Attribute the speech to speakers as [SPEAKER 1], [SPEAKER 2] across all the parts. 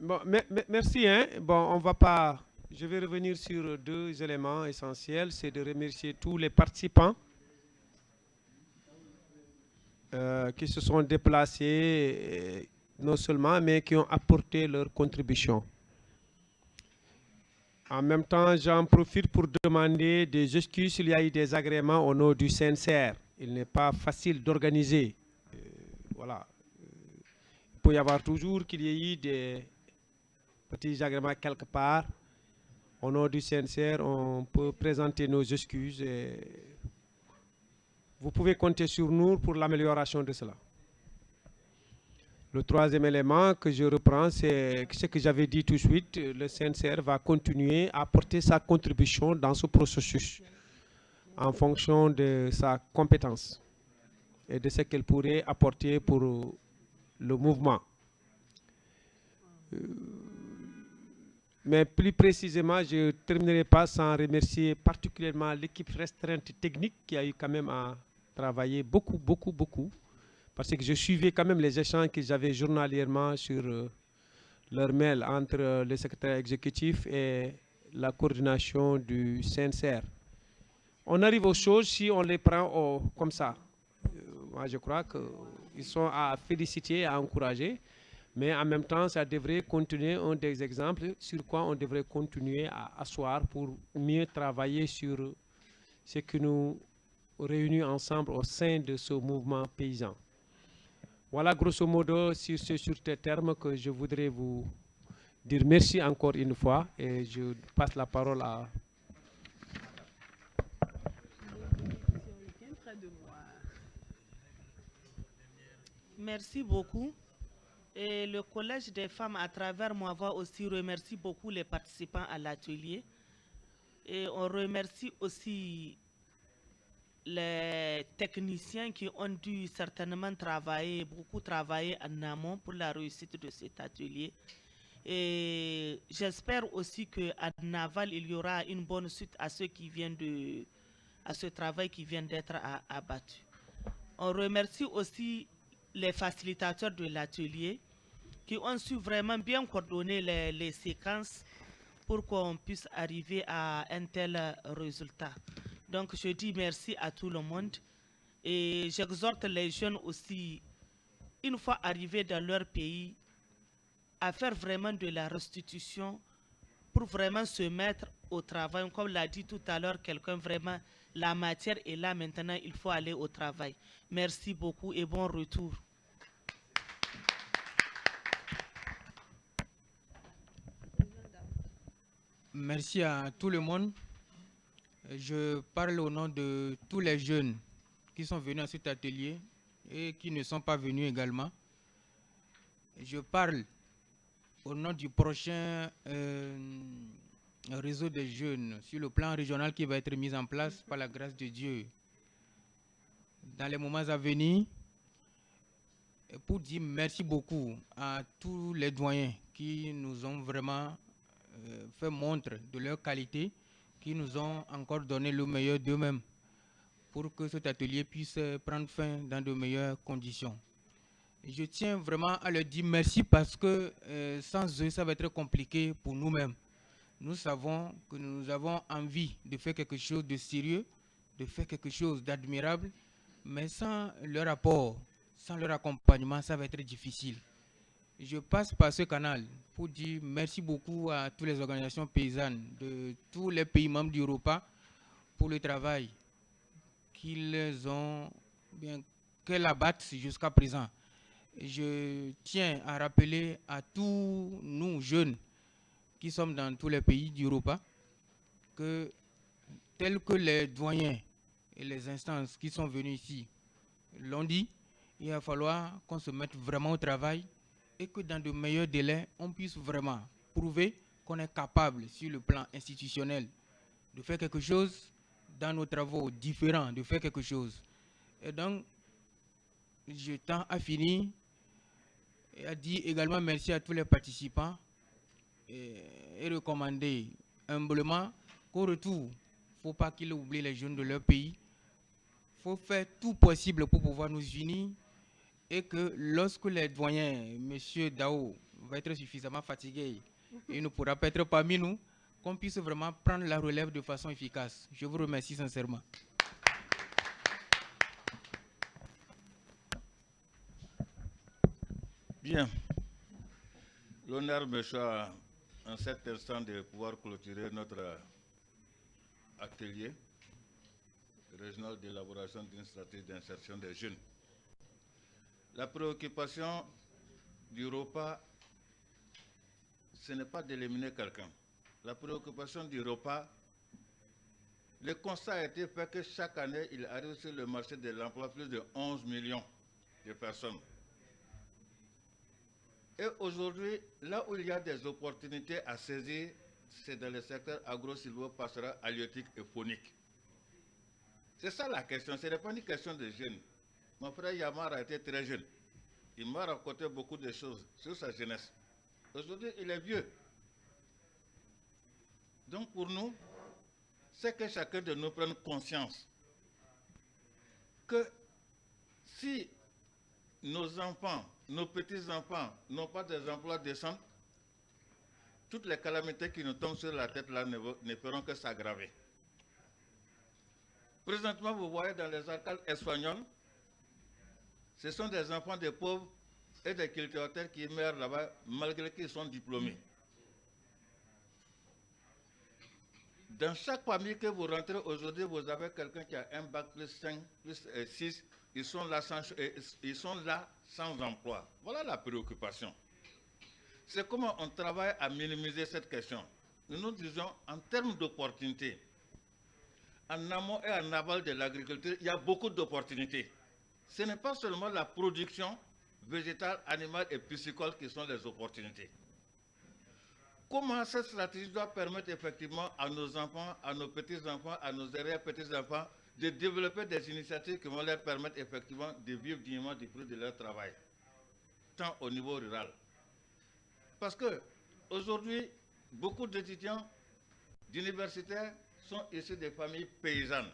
[SPEAKER 1] Bon, merci. Hein. Bon, on va pas. Je vais revenir sur deux éléments essentiels. C'est de remercier tous les participants qui se sont déplacés, non seulement, mais qui ont apporté leur contribution. En même temps, j'en profite pour demander des excuses s'il y a eu des agréments au nom du CNCR. Il n'est pas facile d'organiser. Voilà. Il peut y avoir toujours qu'il y ait eu des petits agréments quelque part. Au nom du CNCR, on peut présenter nos excuses et vous pouvez compter sur nous pour l'amélioration de cela. Le troisième élément que je reprends, c'est ce que j'avais dit tout de suite. Le CNCR va continuer à apporter sa contribution dans ce processus en fonction de sa compétence et de ce qu'elle pourrait apporter pour le mouvement. Mais plus précisément, je ne terminerai pas sans remercier particulièrement l'équipe restreinte technique qui a eu quand même à travailler beaucoup, parce que je suivais quand même les échanges qu'ils avaient journalièrement sur leur mail entre le secrétaire exécutif et la coordination du CNCR. On arrive aux choses si on les prend comme ça. Moi, je crois qu'ils sont à féliciter, à encourager. Mais en même temps, ça devrait continuer un des exemples sur quoi on devrait continuer à asseoir pour mieux travailler sur ce qui nous réunit ensemble au sein de ce mouvement paysan. Voilà grosso modo sur ces termes que je voudrais vous dire merci encore une fois et je passe la parole à...
[SPEAKER 2] Merci beaucoup. Et le Collège des femmes, à travers moi, va aussi remercier beaucoup les participants à l'atelier. Et on remercie aussi les techniciens qui ont dû certainement beaucoup travailler en amont pour la réussite de cet atelier. Et j'espère aussi qu'en aval, il y aura une bonne suite à à ce travail qui vient d'être abattu. On remercie aussi les facilitateurs de l'atelier qui ont su vraiment bien coordonner les séquences pour qu'on puisse arriver à un tel résultat. Donc je dis merci à tout le monde et j'exhorte les jeunes aussi, une fois arrivés dans leur pays, à faire vraiment de la restitution pour vraiment se mettre au travail. Comme l'a dit tout à l'heure quelqu'un, vraiment, la matière est là maintenant, il faut aller au travail. Merci beaucoup et bon retour.
[SPEAKER 3] Merci à tout le monde. Je parle au nom de tous les jeunes qui sont venus à cet atelier et qui ne sont pas venus également. Je parle au nom du prochain réseau des jeunes sur le plan régional qui va être mis en place par la grâce de Dieu dans les moments à venir, pour dire merci beaucoup à tous les doyens qui nous ont vraiment fait montre de leur qualité, qui nous ont encore donné le meilleur d'eux-mêmes pour que cet atelier puisse prendre fin dans de meilleures conditions. Je tiens vraiment à leur dire merci parce que sans eux, ça va être compliqué pour nous-mêmes. Nous savons que nous avons envie de faire quelque chose de sérieux, de faire quelque chose d'admirable, mais sans leur apport, sans leur accompagnement, ça va être difficile. Je passe par ce canal pour dire merci beaucoup à toutes les organisations paysannes de tous les pays membres d'Europa pour le travail qu'elles abattent jusqu'à présent. Je tiens à rappeler à tous nous jeunes qui sommes dans tous les pays d'Europa que tels que les doyens et les instances qui sont venus ici l'ont dit, il va falloir qu'on se mette vraiment au travail et que dans de meilleurs délais, on puisse vraiment prouver qu'on est capable sur le plan institutionnel de faire quelque chose dans nos travaux différents, de faire quelque chose. Et donc, je tends à finir et à dire également merci à tous les participants et recommander humblement qu'au retour, il ne faut pas qu'ils oublient les jeunes de leur pays. Il faut faire tout possible pour pouvoir nous unir et que lorsque les doyens, M. Dao, va être suffisamment fatigué, il ne pourra pas être parmi nous, qu'on puisse vraiment prendre la relève de façon efficace. Je vous remercie sincèrement.
[SPEAKER 4] Bien. L'honneur me soit en cet instant de pouvoir clôturer notre atelier régional d'élaboration d'une stratégie d'insertion des jeunes. La préoccupation du repas, ce n'est pas d'éliminer quelqu'un. La préoccupation du repas, le constat a été fait que chaque année, il arrive sur le marché de l'emploi plus de 11 millions de personnes. Et aujourd'hui, là où il y a des opportunités à saisir, c'est dans le secteur agro-silvo-pastoral, halieutique et faunique. C'est ça la question, ce n'est pas une question de jeunes. Mon frère Yamar a été très jeune. Il m'a raconté beaucoup de choses sur sa jeunesse. Aujourd'hui, il est vieux. Donc pour nous, c'est que chacun de nous prenne conscience que si nos enfants, nos petits-enfants n'ont pas des emplois décents, toutes les calamités qui nous tombent sur la tête là ne feront que s'aggraver. Présentement, vous voyez dans les arcades espagnoles, ce sont des enfants de pauvres et des cultivateurs qui meurent là-bas malgré qu'ils sont diplômés. Dans chaque famille que vous rentrez aujourd'hui, vous avez quelqu'un qui a un bac plus 5, plus 6, ils sont là sans emploi. Voilà la préoccupation. C'est comment on travaille à minimiser cette question. Nous nous disons, en termes d'opportunités, en amont et en aval de l'agriculture, il y a beaucoup d'opportunités. Ce n'est pas seulement la production végétale, animale et piscicole qui sont les opportunités. Comment cette stratégie doit permettre effectivement à nos enfants, à nos petits-enfants, à nos arrière-petits-enfants de développer des initiatives qui vont leur permettre effectivement de vivre dignement du fruit de leur travail, tant au niveau rural. Parce que aujourd'hui, beaucoup d'étudiants d'universitaires sont issus des familles paysannes.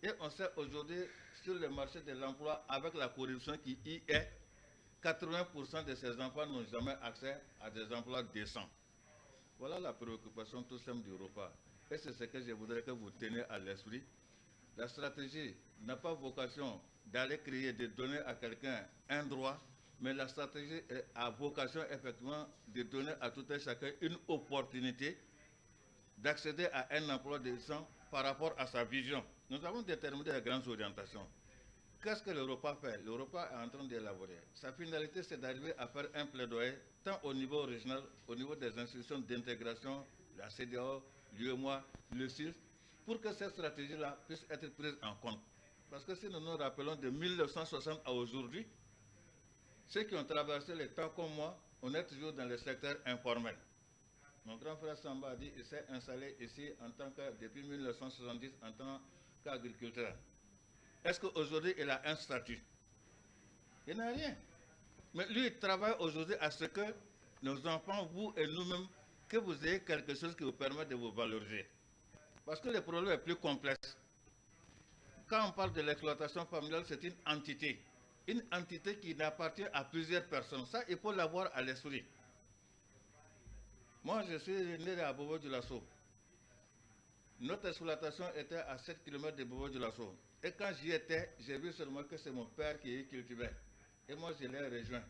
[SPEAKER 4] Et on sait aujourd'hui, sur le marché de l'emploi, avec la corruption qui y est, 80% de ces enfants n'ont jamais accès à des emplois décents. Voilà la préoccupation tout simple du repas. Et c'est ce que je voudrais que vous teniez à l'esprit. La stratégie n'a pas vocation d'aller créer, de donner à quelqu'un un droit, mais la stratégie a vocation effectivement de donner à tout un chacun une opportunité d'accéder à un emploi décent par rapport à sa vision. Nous avons déterminé les grandes orientations. Qu'est-ce que le repas fait? Le repas est en train d'élaborer. Sa finalité, c'est d'arriver à faire un plaidoyer, tant au niveau régional, au niveau des institutions d'intégration, la CEDEAO, l'UEMOA, le CIS, pour que cette stratégie-là puisse être prise en compte. Parce que si nous nous rappelons de 1960 à aujourd'hui, ceux qui ont traversé les temps comme moi, on est toujours dans le secteur informel. Mon grand frère Samba a dit qu'il s'est installé ici depuis 1970 en tant qu'agriculteur. Est-ce qu'aujourd'hui, il a un statut? Il n'a rien. Mais lui, il travaille aujourd'hui à ce que nos enfants, vous et nous-mêmes, que vous ayez quelque chose qui vous permet de vous valoriser. Parce que le problème est plus complexe. Quand on parle de l'exploitation familiale, c'est une entité. Une entité qui appartient à plusieurs personnes. Ça, il faut l'avoir à l'esprit. Moi, je suis né à Bobo-Dioulasso. Notre exploitation était à 7 km de Bobo-Dioulasso. Et quand j'y étais, j'ai vu seulement que c'est mon père qui y cultivait. Et moi, je l'ai rejoint.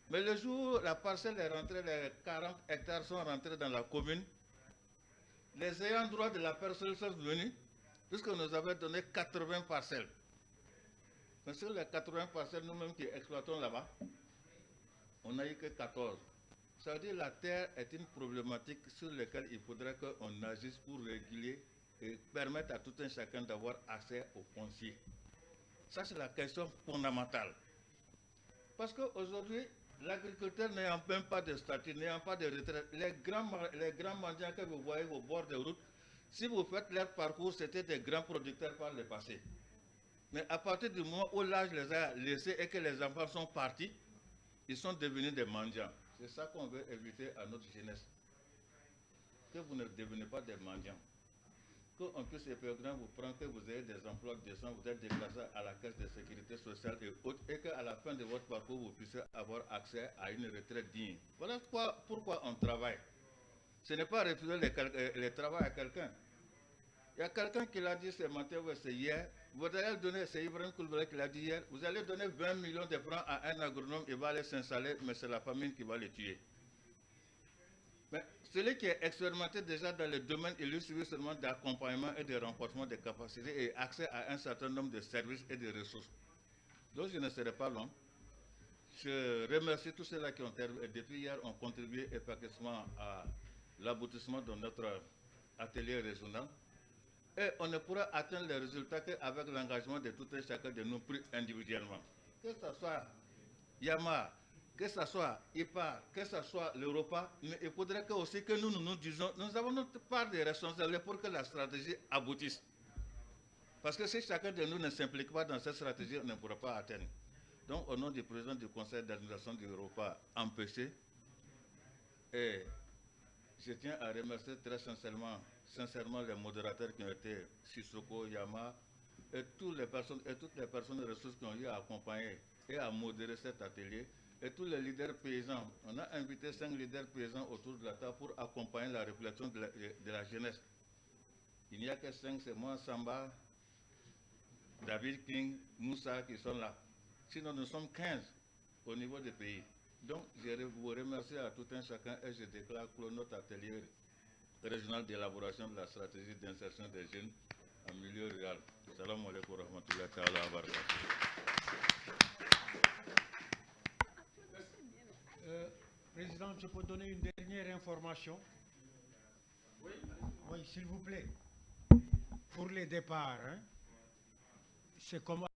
[SPEAKER 4] Mais le jour où la parcelle est rentrée, les 40 hectares sont rentrés dans la commune, les ayants droit de la parcelle sont venus, puisque nous avons donné 80 parcelles. Mais sur les 80 parcelles, nous-mêmes qui exploitons là-bas, on n'a eu que 14. Ça veut dire que la terre est une problématique sur laquelle il faudrait qu'on agisse pour réguler et permettre à tout un chacun d'avoir accès au foncier. Ça, c'est la question fondamentale. Parce qu'aujourd'hui, l'agriculteur n'ayant même pas de statut, n'ayant pas de retraite, les grands mendiants que vous voyez au bord des routes, si vous faites leur parcours, c'était des grands producteurs par le passé. Mais à partir du moment où l'âge les a laissés et que les enfants sont partis, ils sont devenus des mendiants. C'est ça qu'on veut éviter à notre jeunesse. Que vous ne devenez pas des mendiants. qu'on puisse effectivement vous prendre, que vous ayez des emplois décents, vous êtes déplacé à la caisse de sécurité sociale et autres, et qu'à la fin de votre parcours, vous puissiez avoir accès à une retraite digne. Voilà pourquoi on travaille. Ce n'est pas refuser le travail à quelqu'un. Il y a quelqu'un qui l'a dit ce matin, ou c'est hier, vous allez donner, c'est Ibrahim Koulibaly qui l'a dit hier, vous allez donner 20 millions de francs à un agronome, il va aller s'installer, mais c'est la famine qui va le tuer. Mais celui qui est expérimenté déjà dans le domaine, il lui suffit seulement d'accompagnement et de renforcement des capacités et accès à un certain nombre de services et de ressources. Donc je ne serai pas long. Je remercie tous ceux-là qui ont depuis hier ont contribué effectivement à l'aboutissement de notre atelier régional. Et on ne pourra atteindre les résultats qu'avec l'engagement de tout et chacun de nous pris individuellement. Que ce soit Yama, que ce soit IPA, que ce soit l'Europa, mais il faudrait aussi que nous disions, nous avons notre part de responsabilité pour que la stratégie aboutisse. Parce que si chacun de nous ne s'implique pas dans cette stratégie, on ne pourra pas atteindre. Donc, au nom du président du conseil d'administration de l'Europa, empêché, et je tiens à remercier très sincèrement les modérateurs qui ont été Sissoko, Yama, et toutes les personnes ressources qui ont eu à accompagner et à modérer cet atelier, et tous les leaders paysans. On a invité 5 leaders paysans autour de la table pour accompagner la réflexion de la jeunesse. Il n'y a que 5, c'est moi, Samba, David King, Moussa qui sont là. Sinon, nous sommes 15 au niveau du pays. Donc, je vous remercie à tout un chacun et je déclare clos notre atelier régional d'élaboration de la stratégie d'insertion des jeunes en milieu rural. Salam alaikum wa rahmatullahi wa barakatuh.
[SPEAKER 5] Président, je peux donner une dernière information? Oui, s'il vous plaît. Pour les départs, hein, c'est comme